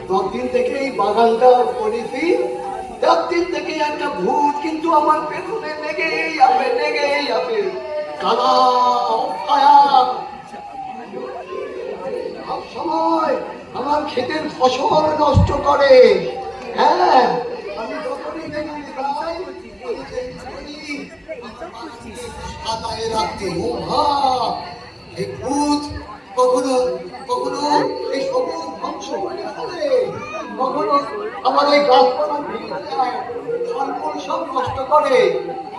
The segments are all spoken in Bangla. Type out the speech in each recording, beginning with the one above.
ততদিন থেকে এই বাগানটা করেছি, ততদিন থেকে একটা ভূত কিন্তু আমার পেছনে লেগেই আছে কালা ছায়া। সব সময় আমার ক্ষেতের ফসল নষ্ট করে। হ্যাঁ, আমি যখনই দেখি যাই, সাজায় রাখতে ও মা, এই ভূত কখনো কখনো এই সবুজ ধ্বংস করে ফেলে, কখনো আমার এই গাছপালা ভেঙে যায়, ফলমূল সব নষ্ট করে।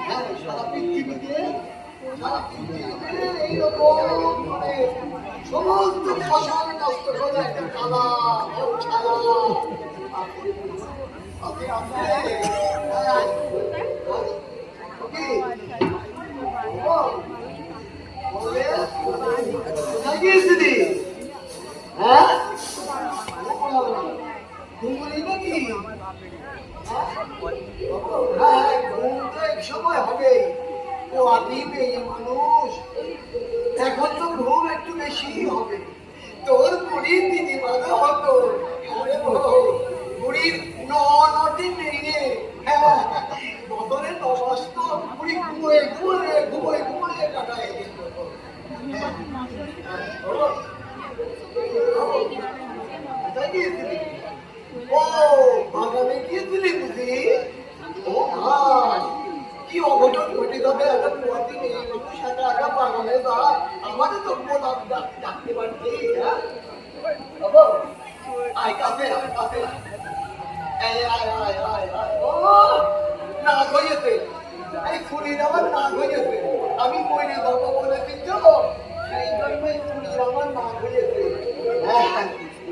হ্যাঁ, সারা পৃথিবীতে এইরকম করে সমস্ত ফসল নষ্ট করে একটা কালা ছায়া। হ্যাঁ, সময় হবে ও আপনি মানুষ, এখন তো ঘুম একটু বেশি হবে। তোর বুড়ির দিদি মারা হতো, বুড়ির নটি নেই রে। হ্যাঁ, বদলে নবাস তো বুড়ি ঘুমোয় কাটায়। ও বাগানে গিয়েছিলি বুঝি? ও ভাই, কি অঘটন ঘটে যাবে একটা পোয়াতি নেই, সাথে একা বাগানে যায়, আমাদের তো ডাকতে পারছি। হ্যাঁ, আয় কাছে কাছে, নাক হয়েছে, এই খুনির আমার নাক হয়েছে, আমি মরে যাবো বলেছি তো, সেই জন্যই খুনির আমার নাক হয়েছে।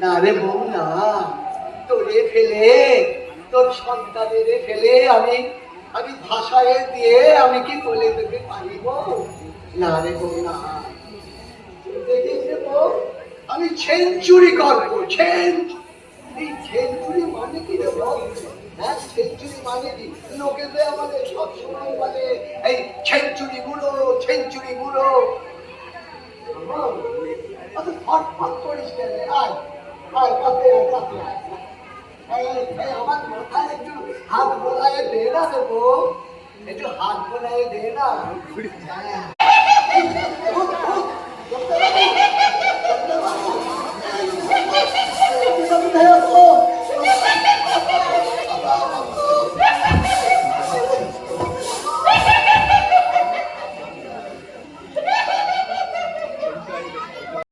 না রে বউ না, তোরে ফেলে, তোর সন্তানের ফেলে আমি ভাষায় দিয়ে আমি কি চলে যেতে পারিব? না রে বউ না, দেখিস রে বউ, আমি সেঞ্চুরি করবো। এই সেঞ্চুরি মানে কি রে বউ? হ্যাঁ, সেঞ্চুরি মানে কি? লোকেতে আমাদের সবসময় বলে এই সেঞ্চুরি বুড়ো। আচ্ছা, ফটফট করিস কেন? আয় কাছে আমার মাথায় একটু হাত বোলায় দে না দেবো, একটু হাত বোলায় দে না।